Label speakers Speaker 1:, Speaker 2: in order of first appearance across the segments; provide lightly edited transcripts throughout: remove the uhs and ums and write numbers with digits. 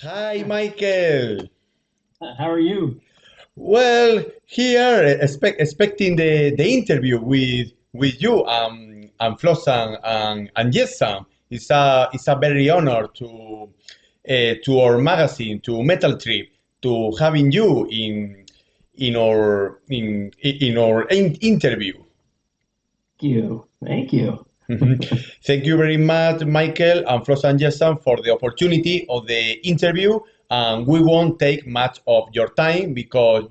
Speaker 1: Hi, Michael.
Speaker 2: How are you?
Speaker 1: Well, here expecting the interview with you and Flotsam and Jetsam. It's a very honor to our magazine, to Metaltrip, to having you in our interview.
Speaker 2: Thank you. Thank you.
Speaker 1: Mhm. Thank you very much, Michael and Floss Jensen, for the opportunity of the interview. And we won't take much of your time because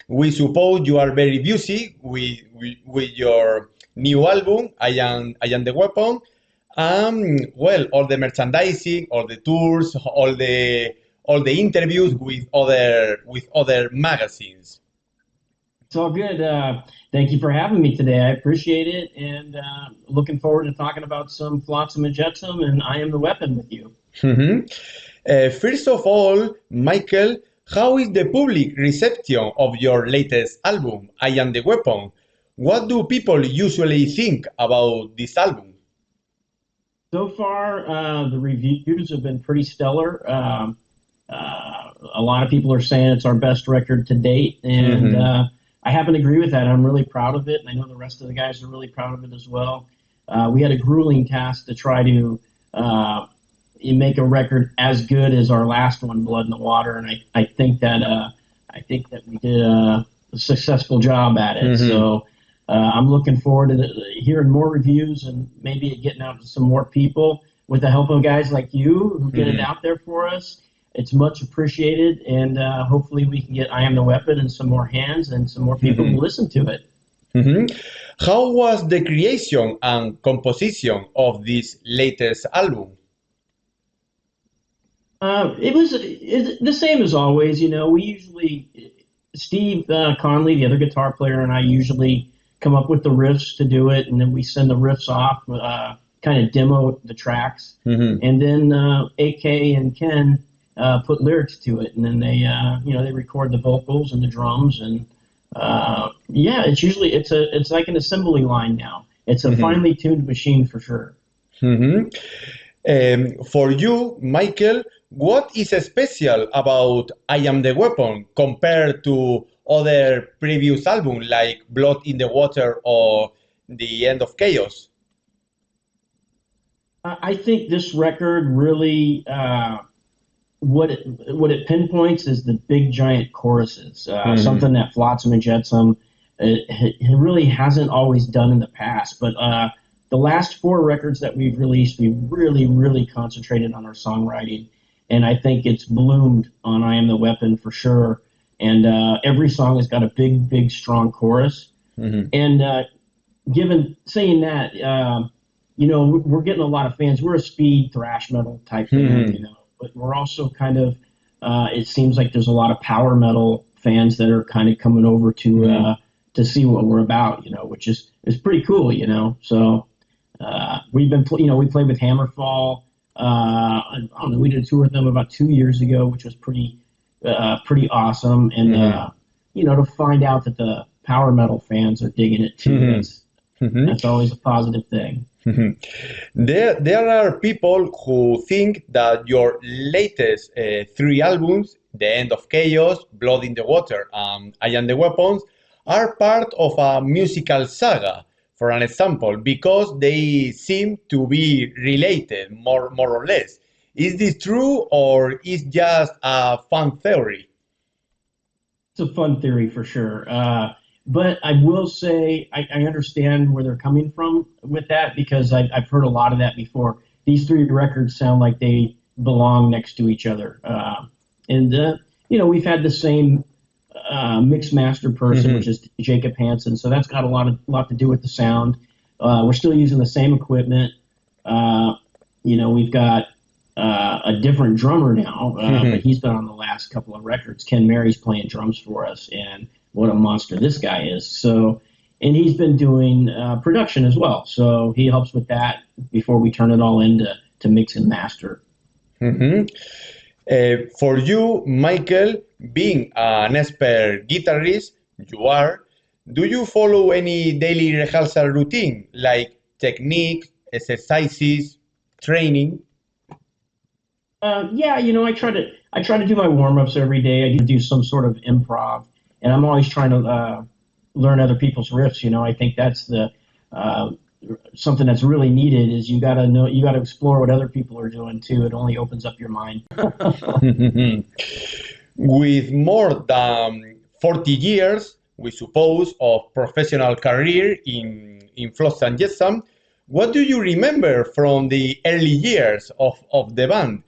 Speaker 1: we suppose you are very busy with your new album, I Am the Weapon. All the merchandising, all the tours, all the interviews with other magazines.
Speaker 2: It's all good. Thank you for having me today. I appreciate it, and looking forward to talking about some Flotsam and Jetsam and I Am the Weapon with you.
Speaker 1: Mhm. First of all, Michael, how is the public reception of your latest album, I Am the Weapon? What do people usually think about this album?
Speaker 2: So far, the reviews have been pretty stellar. A lot of people are saying it's our best record to date, and
Speaker 1: Mhm.
Speaker 2: I happen to agree with that. I'm really proud of it, and I know the rest of the guys are really proud of it as well. We had a grueling task to try to make a record as good as our last one, Blood in the Water, and I think that we did a successful job at it.
Speaker 1: Mhm.
Speaker 2: So I'm looking forward to hearing more reviews and maybe getting out to some more people with the help of guys like you who get it
Speaker 1: Mhm.
Speaker 2: out there for us. It's much appreciated, and hopefully we can get I Am the Weapon in some more hands and some more people to
Speaker 1: Mhm.
Speaker 2: listen to it.
Speaker 1: Mhm. How was the creation and composition of this latest album?
Speaker 2: It was the same as always. We usually, Steve Conley, the other guitar player, and I usually come up with the riffs to do it, and then we send the riffs off, kind of demo the tracks,
Speaker 1: Mhm.
Speaker 2: and then AK and Ken put lyrics to it, and then they record the vocals and the drums, and yeah, it's like an assembly line now. It's a
Speaker 1: Mhm.
Speaker 2: finely tuned machine for sure.
Speaker 1: Mhm. For you, Michael, what is special about I Am the Weapon compared to other previous albums like Blood in the Water or The End of Chaos?
Speaker 2: I think this record really what it pinpoints is the big giant choruses,
Speaker 1: Mhm.
Speaker 2: something that Flotsam and Jetsam it really hasn't always done in the past. But the last four records that we've released, we really, really concentrated on our songwriting, and I think it's bloomed on "I Am the Weapon" for sure. And every song has got a big, big, strong chorus.
Speaker 1: Mhm.
Speaker 2: And given saying that, we're getting a lot of fans. We're a speed thrash metal type band,
Speaker 1: Mhm.
Speaker 2: but we're also kind of. It seems like there's a lot of power metal fans that are kind of coming over
Speaker 1: Mhm.
Speaker 2: to see what we're about, which is pretty cool, So we played with Hammerfall. I don't know, we did a tour with them about 2 years ago, which was pretty awesome. And
Speaker 1: Mhm.
Speaker 2: to find out that the power metal fans are digging it too,
Speaker 1: Mhm. Mhm.
Speaker 2: that's always a positive thing.
Speaker 1: Mhm. There are people who think that your latest three albums, The End of Chaos, Blood in the Water, and I Am the Weapons, are part of a musical saga, for an example, because they seem to be related, more or less. Is this true or is just a fun theory?
Speaker 2: It's a fun theory for sure. But I will say I understand where they're coming from with that because I've heard a lot of that before. These three records sound like they belong next to each other. And we've had the same mix master person, which is Jacob Hansen. So that's got a lot to do with the sound. We're still using the same equipment. Uh, we've got a different drummer now, but he's been on the last couple of records. Ken Mary's playing drums for us, and what a monster this guy is. So, and he's been doing production as well. So he helps with that before we turn it all into to mix and master.
Speaker 1: For you, Michael, being an expert guitarist, you are, do you follow any daily rehearsal routine like technique, exercises, training?
Speaker 2: Yeah, I try to do my warm ups every day. I do some sort of improv, and I'm always trying to learn other people's riffs. I think that's the uh, something that's really needed is you got to explore what other people are doing too. It only opens up your mind.
Speaker 1: With more than 40 years, we suppose, of professional career in Flotsam and Jetsam, what do you remember from the early years of the band?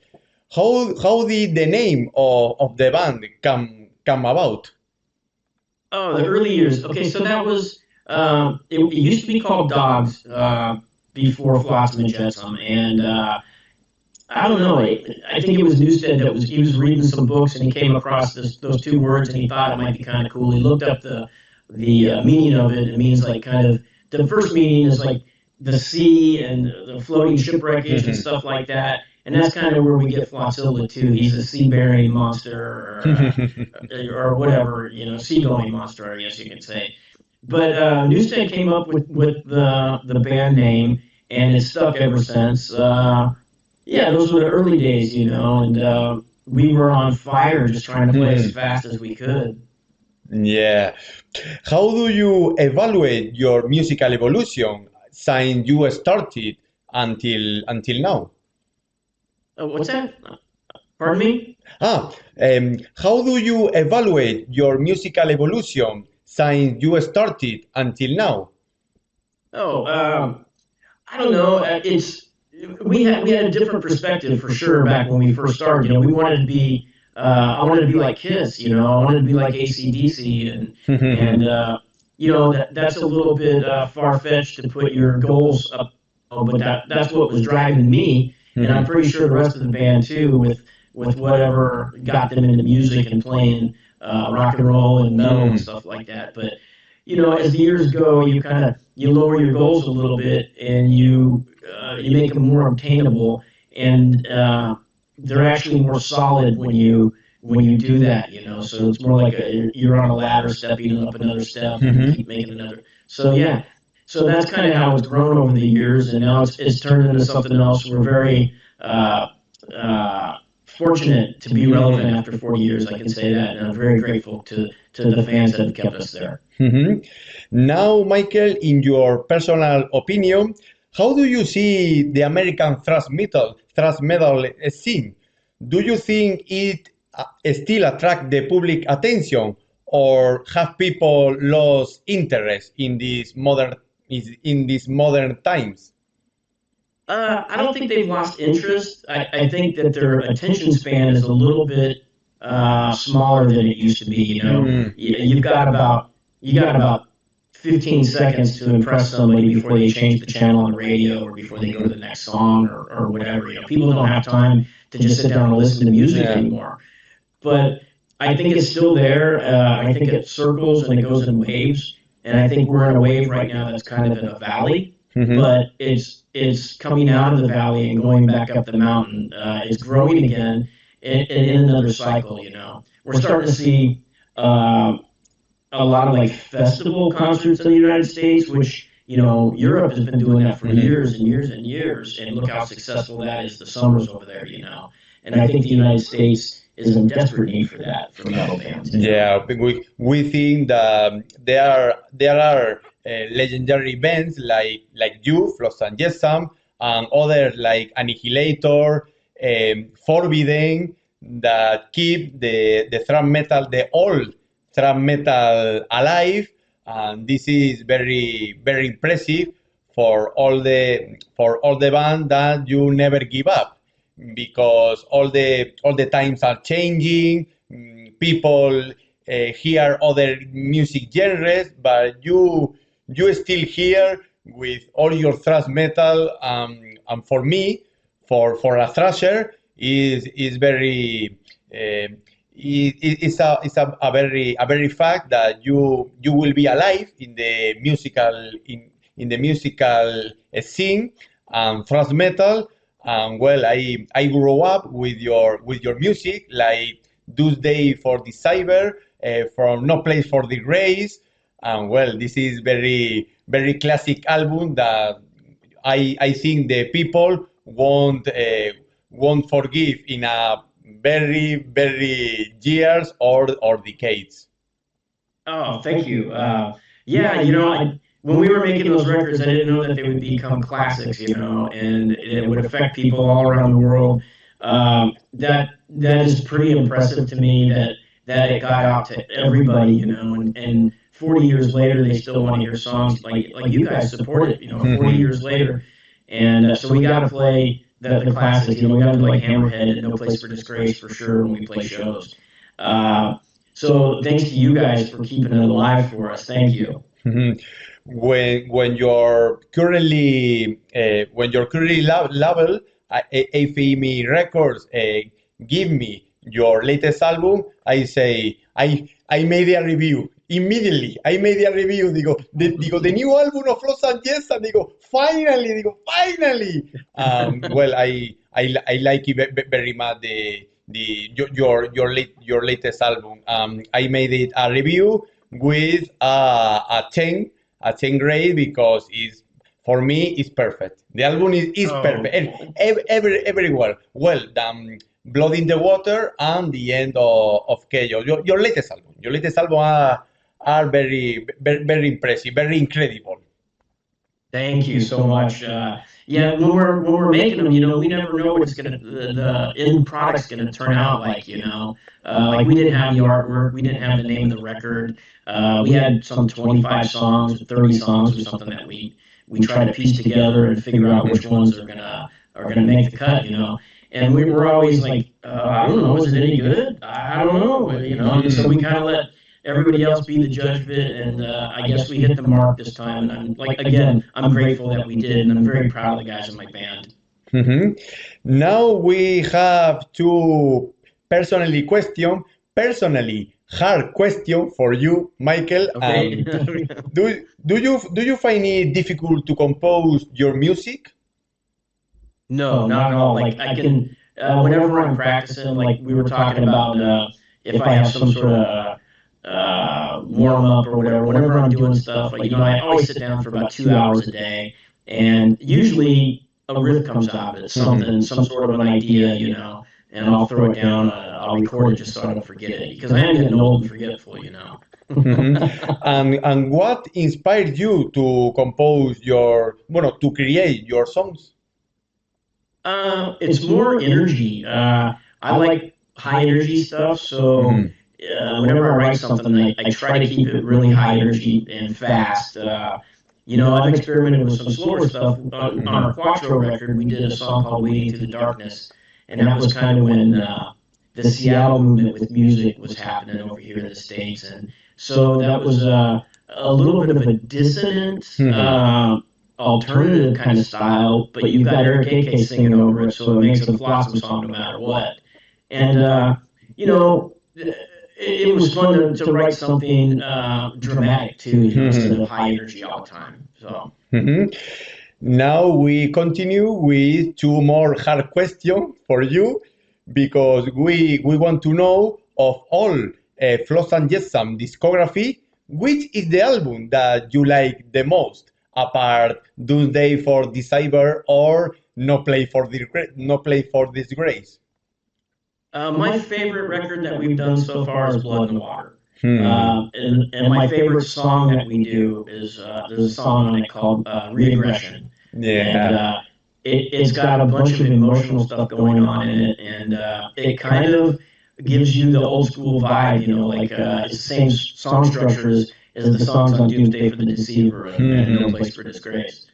Speaker 1: How did the name of the band come about?
Speaker 2: Oh, the early years. Okay, so that was it used to be called Dogs before Flotsam and Jetsam, and I don't know. I think it was Newstead that was he was reading some books and he came across those two words and he thought it might be kind of cool. He looked up the meaning of it. It means like kind of the first meaning is like the sea and the floating shipwreckage and stuff like that. And that's kind of where we get Flotzilla too. He's a sea-bearing monster or whatever, seagoing monster, I guess you could say. But Newstead came up with the band name, and it's stuck ever since. Yeah, those were the early days, and we were on fire just trying to play as fast as we could.
Speaker 1: Yeah. How do you evaluate your musical evolution since you started until now?
Speaker 2: What's that? Pardon me?
Speaker 1: How do you evaluate your musical evolution since you started until now?
Speaker 2: Oh, I don't know. We had a different perspective for sure back when we first started. We wanted to be. I wanted to be like Kiss. I wanted to be like AC/DC, and that's a little bit far fetched to put your goals up. But that's what was driving me, and I'm pretty sure the rest of the band too, with whatever got them into music and playing rock and roll and metal and stuff like that. But as the years go, you lower your goals a little bit and you make them more obtainable, and they're actually more solid when you do that. So it's more like you're on a ladder, stepping up another step, and you keep making another. So yeah, so that's kind of how it's grown over the years, and now it's turned into something else. We're very fortunate to be relevant after 40 years. I can say that, and I'm very grateful to the fans that have kept us there.
Speaker 1: Mhm. Now, Michael, in your personal opinion, how do you see the American thrash metal scene? Do you think it still attract the public attention, or have people lost interest in these modern times?
Speaker 2: I don't think they've lost interest. I think that their attention span is a little bit smaller than it used to be. You got about 15 seconds to impress somebody before they change the channel on the radio or before they go to the next song or whatever. People don't have time to just sit down and listen to music anymore. But I think it's still there. I think it circles and it goes in waves. And I think we're in a wave right now that's kind of in a valley, but it's coming out of the valley and going back up the mountain. It's growing again in another cycle. We're starting to see a lot of like festival concerts in the United States, which Europe has been doing that for years and years and years, and look how successful that is. The summers over there, and I think the United States is in desperate need for that for metal bands.
Speaker 1: Yeah, we think that there are legendary bands like you, Floss and Jessam, and others like Annihilator, Forbidden, that keep the thrash metal, the old thrash metal alive, and this is very very impressive for all the band that you never give up, because all the times are changing. People hear other music genres, but you still here with all your thrash metal. And for me, for a thrasher, is very. It's a very fact that you will be alive in the musical scene and thrash metal. And well, I grew up with your music, like Tuesday for the Cyber, from No Place for the Grace. And well, this is very very classic album that I think the people won't forgive in a very years or decades.
Speaker 2: Oh, thank you. Yeah, when we were making those records, I didn't know that they would become classics, and it would affect people all around the world. That is pretty impressive to me that it got out to everybody, and 40 years later, they still want to hear songs like you guys support it, 40 years later. And so we got to play the classics. We got to play like Hammerhead and No Place for Disgrace for sure when we play shows. So thanks to you guys for keeping it alive for us. Thank you.
Speaker 1: Mhm. When you're currently label AFM Records give me your latest album, I say I made a review immediately. I made a review. Digo the new album of Flotsam and Jetsam. Finally. Well, I like it very much your latest album. I made it a review with a 10 grade because it's for me it's perfect. The album is perfect. Everywhere. Well, Blood in the Water and the end of Chaos. Your latest album. Your latest album are very impressive, very incredible.
Speaker 2: Thank you so much. Yeah, when we're making them, we never know what it's gonna the end product's gonna turn out like. Like we didn't have the artwork, we didn't have the name of the record. We had some 25 songs, or 30 songs, or something that we try to piece together and figure out which ones are gonna make the cut. And we were always like, I don't know, is it any good? I don't know, And so we kind of let everybody else be the judge of it, and I guess we hit the mark this time. And I'm like, again, I'm grateful that we did, and I'm very proud of the guys in my band.
Speaker 1: Mhm. Now we have two personally hard question for you, Michael.
Speaker 2: Okay.
Speaker 1: Do you find it difficult to compose your music?
Speaker 2: No, not at all. Like I can, whenever I'm practicing, like we were talking about, if I have some sort of warm up or whatever, whenever I'm doing stuff, like I always sit down for about 2 hours a day, and usually a riff comes out of it, something, some sort of an idea, and I'll throw it down. I'll record it just so I don't forget it because I am getting old and forgetful.
Speaker 1: Mhm. And what inspired you to compose to create your songs?
Speaker 2: It's more energy. I like high energy stuff, so
Speaker 1: Mhm.
Speaker 2: whenever I write something, I try to keep it really high energy and fast. I've experimented with some slower stuff. On our Quattro record, we did a song called Wading Through the Darkness, and that was kind of when the Seattle movement with music was happening over here in the States. And so that was a little bit of a dissonant, alternative kind of style, but you've got Eric AK singing over it, so it makes it a Flotsam song no matter what. And, it was fun to write something dramatic too, instead of high energy all the time. So.
Speaker 1: Mhm. Now we continue with two more hard questions for you because we want to know of all Floss and Jetsam discography, which is the album that you like the most, apart Doomsday for Deceiver or No Play for Disgrace.
Speaker 2: My favorite record that we've done so far is Blood in the Water.
Speaker 1: Hmm.
Speaker 2: And my favorite song that we do is there's a song on it called Reaggression. And
Speaker 1: Yeah.
Speaker 2: it's got a bunch of emotional stuff going on in it. And it kind of gives you the old school vibe, like it's the same song structure as the songs on Doomsday for the Deceiver and No Place for Disgrace.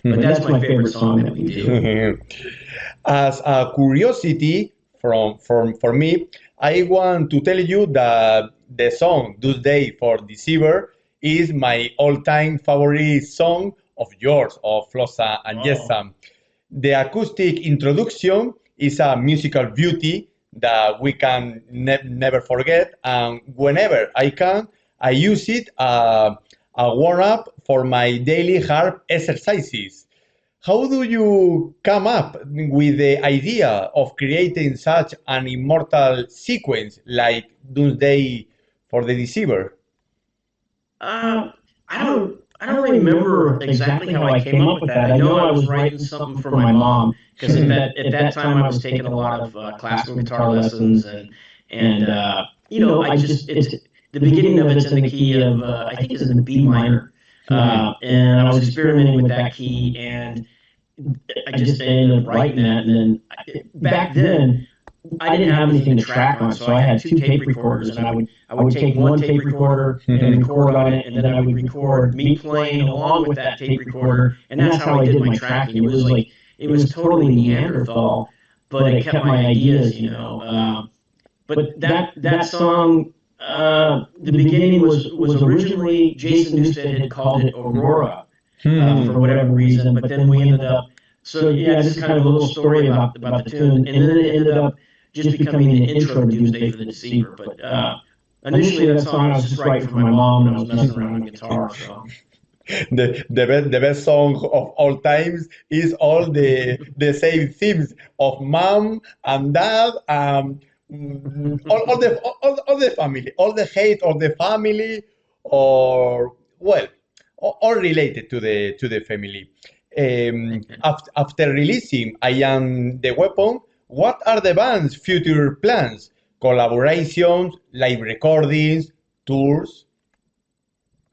Speaker 2: But that's my favorite song that we do.
Speaker 1: As a curiosity for me, I want to tell you that the song Tuesday for Deceiver is my all-time favorite song of yours, of Flossa and Jessam. The acoustic introduction is a musical beauty that we can never forget, and whenever I can, I use it a warm up for my daily harp exercises. How do you come up with the idea of creating such an immortal sequence like Doomsday for the Deceiver?
Speaker 2: Uh, I I don't remember exactly how I came up with that. I know I was writing something for my mom because at that time I was taking a lot of classical guitar lessons and I just it's the beginning of it's in the key of I think it's in the B minor, and I was experimenting with that key and I just ended up writing that. And then back then, I didn't have anything to track on, so I had two tape recorders, and I would take one tape recorder and record on it, and then I would record me playing along with that tape recorder, and that's how I did my tracking. It was totally Neanderthal, but it kept my ideas. But that song, the beginning was originally Jason Newsted had called it Aurora for whatever reason, but then we ended up. So yeah, this is kind of a little story about the tune, and then it ended up just becoming an intro to Doomsday for the Deceiver. But initially, that song I was just writing for my mom, and I was messing around on guitar. So
Speaker 1: the best song of all times is all the same themes of mom and dad, all the family, all the hate of the family, or well, all related to the family. After releasing I Am the Weapon, what are the band's future plans? Collaborations, live recordings, tours?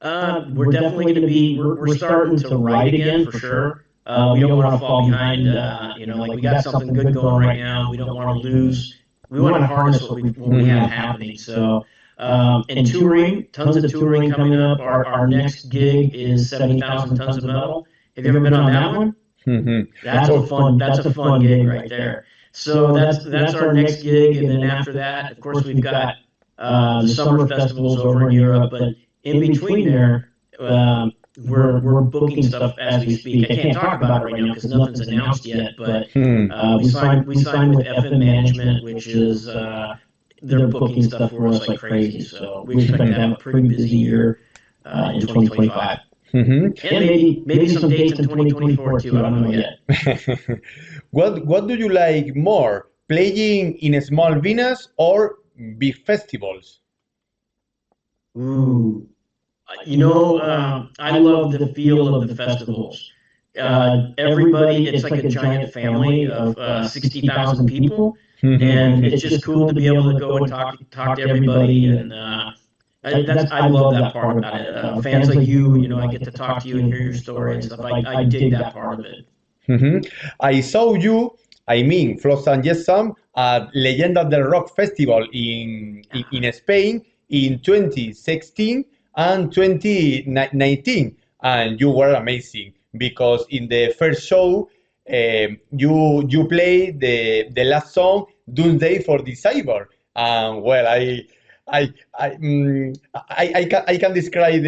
Speaker 2: we're definitely going to be. We're starting to write again for sure. We don't want to fall behind. Like we got something good going right now. We don't want to lose. We want to harness what we have happening. So, and touring, tons of touring coming up. Our next gig is 70,000 Tons of Metal. Have you ever been on that one?
Speaker 1: Mm-hmm.
Speaker 2: That's a fun gig right there. So that's our next gig, and then after that, of course, we've got the summer festivals over in Europe. But in between there, we're booking stuff as we speak. I can't talk about it right now because nothing's announced yet. But we signed with FM Management, which is they're booking stuff for us like crazy. So we expect to have a pretty busy year in 2025.
Speaker 1: Mm-hmm.
Speaker 2: And maybe some dates in 2024 too. I don't know yet.
Speaker 1: What do you like more, playing in small venues or big festivals?
Speaker 2: Ooh, I love the feel of the festivals. Everybody, it's like a giant family of 60,000 people, and it's just cool to be able to go and talk to everybody. And I love that part about it. Fans like you, I get to talk to you and hear your story and stuff. I dig that part of it.
Speaker 1: Mm-hmm. I saw you, I mean, Flotsam and Jetsam at Leyendas del Rock Festival in Spain in 2016 and 2019, and you were amazing because in the first show you played the last song Doomsday for the Cyber, and well, I can describe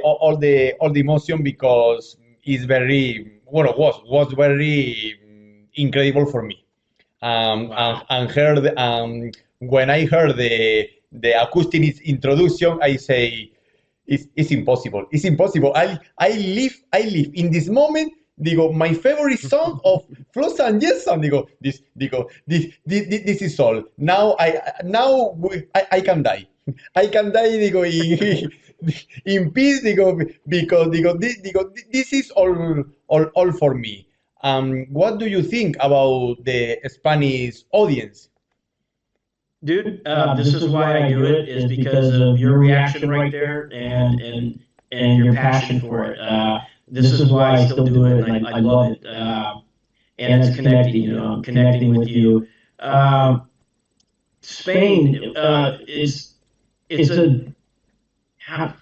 Speaker 1: all the emotion because it's very was very incredible for me.
Speaker 2: Wow.
Speaker 1: And heard when I heard the acoustic introduction, I say it's impossible. It's impossible. I live in this moment. Digo, my favorite song of Flotsam and Jetsam. This is all. Now I can die. I can die. Digo, in peace. Digo, because this is all for me. What do you think about the Spanish audience?
Speaker 2: Dude, this is why I do it is because of your reaction right there and your passion for it. This is why I still do it, and I love it. And it's connecting, connecting with you. Spain it's a how,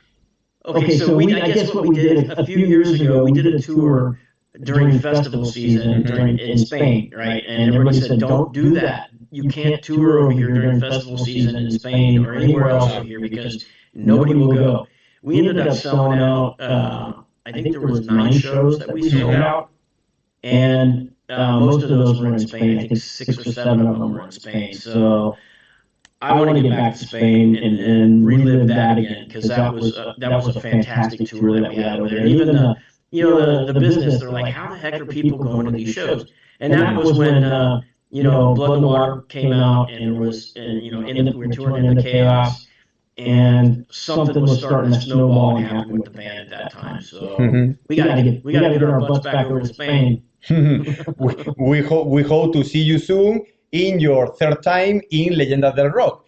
Speaker 2: okay. So I guess what we did a few years ago, we did a tour during festival season in Spain, right? And everybody said, "Don't do that. You can't tour over here during festival season in Spain or anywhere else over here because nobody will go." We ended up selling out. I think there was 9 shows that we sold out, and most of those were in Spain. I think 6 or 7 of them were in Spain. So I want to get back to Spain and relive that again because that was a fantastic tour that we had over there. And even the business, they're like, how the heck are people going to these shows? And that was when Blood and Water came out, and there was we were touring in the Chaos, and something was starting to snowball and happen with the band at that time. So we gotta get our butts back over to Spain.
Speaker 1: We hope to see you soon in your third time in Leyendas del Rock.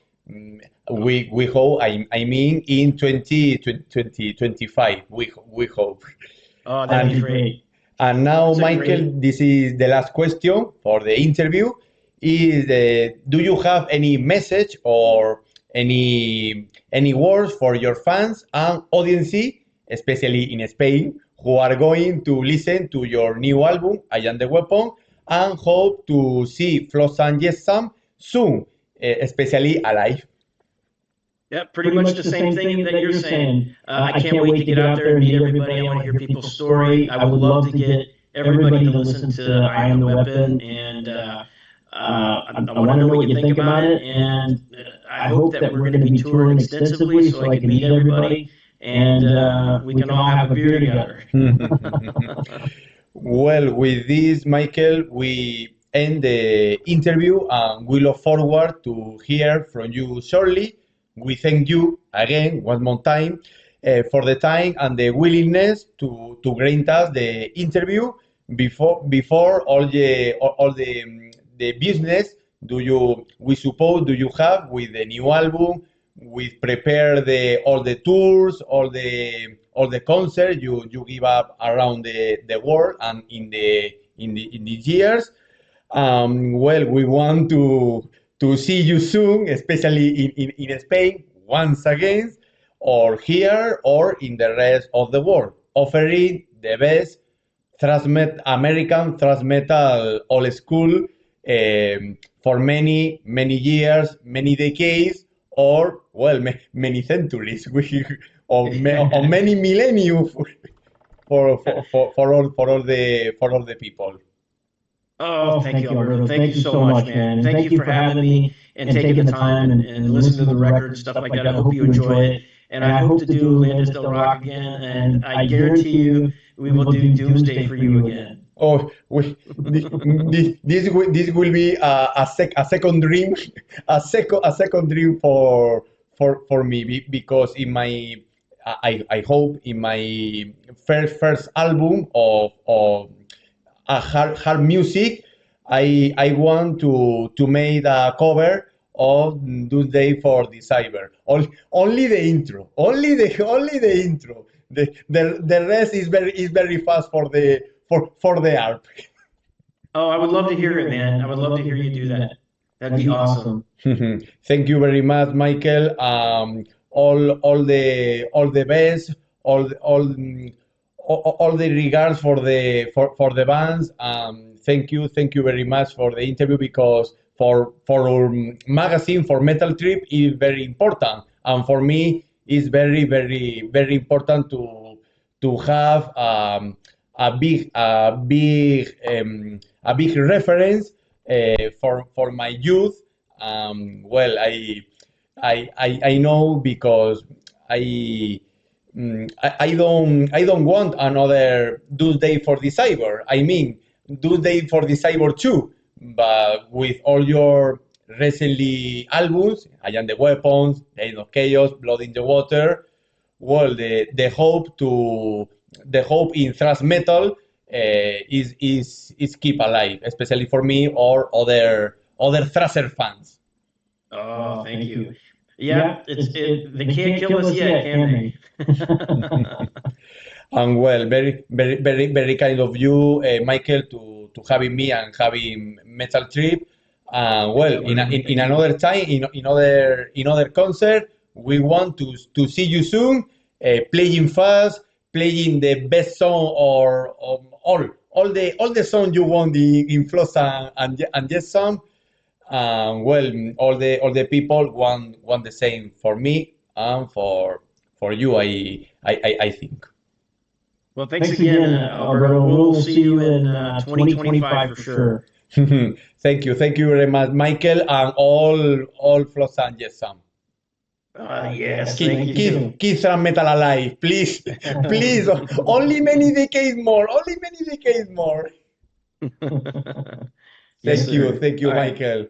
Speaker 1: We hope, I mean, in 2025. We hope.
Speaker 2: Oh, that'd be great.
Speaker 1: And now,
Speaker 2: That's a
Speaker 1: Michael,
Speaker 2: great.
Speaker 1: this is the last question for the interview. Is do you have any message or any words for your fans and audience, especially in Spain, who are going to listen to your new album, I Am the Weapon, and hope to see Flotsam and Jetsam soon, especially alive?
Speaker 2: Yeah, pretty much the same thing that you're saying. I can't wait to get out there and meet everybody. I want to hear people's story. I would love to get everybody to listen to I Am the Weapon, and I want to know what you think about it. And I hope that we're going to be touring extensively so I can meet everybody and we can all have a beer together.
Speaker 1: Well, with this, Michael, we end the interview and we look forward to hear from you shortly. We thank you again, one more time, for the time and the willingness to grant us the interview before all the business we suppose do you have with the new album, with prepare all the tours, all the concerts you give up around the world and in the years. Well, we want to see you soon, especially in Spain once again, or here or in the rest of the world, offering the best American thrash metal old school, for many years, many decades, or well, many centuries, or many millennia for all the people.
Speaker 2: Oh, thank you, Alberto. Thank you so much, man. And thank you for having me and taking the time and listening to the record and stuff like that. I hope you enjoy it. And I hope to do Leyendas del Rock again. And I guarantee you, we will do Doomsday for you again.
Speaker 1: Oh, this will be a second dream, a second dream for me, because I hope in my first album of a hard music, I want to make a cover of Doomsday for the Cyber. Only the intro, only the intro. The rest is very fast for the harp.
Speaker 2: Oh, I would love to hear it, man. I would love to hear you do that. That'd be awesome.
Speaker 1: Thank you very much, Michael. All the best, all the regards for the bands. Thank you very much for the interview, because for our magazine, for Metaltrip, is very important, and for me it's very important to have a big reference for my youth. Well, I know, because I don't want another Doomsday for the Cyber. I mean, Doomsday for the Cyber 2, but with all your recently albums, I Am the Weapons, Reign of Chaos, Blood in the Water. Well, the hope in thrash metal is keep alive, especially for me or other thrasher fans.
Speaker 2: Oh, thank you. Yeah, they can't kill us yet, can they?
Speaker 1: And well, very, very, very, very kind of you, Michael, to having me and having Metal Trip. Well, in another time, in other concert, we want to see you soon, playing fast, playing the best song, or all the songs you want in Flotsam and Jetsam. Well, all the people want the same for me and for you. I think.
Speaker 2: Well, thanks again, Alberto. We'll see you in 2025 for sure.
Speaker 1: Thank you very much, Michael, and all Flotsam and Jetsam.
Speaker 2: Yes,
Speaker 1: Keep,
Speaker 2: thank you.
Speaker 1: keep thrash metal alive, please, please. Only many decades more. Only many decades more.
Speaker 2: Yes, sir.
Speaker 1: Thank you,
Speaker 2: All right.
Speaker 1: Michael.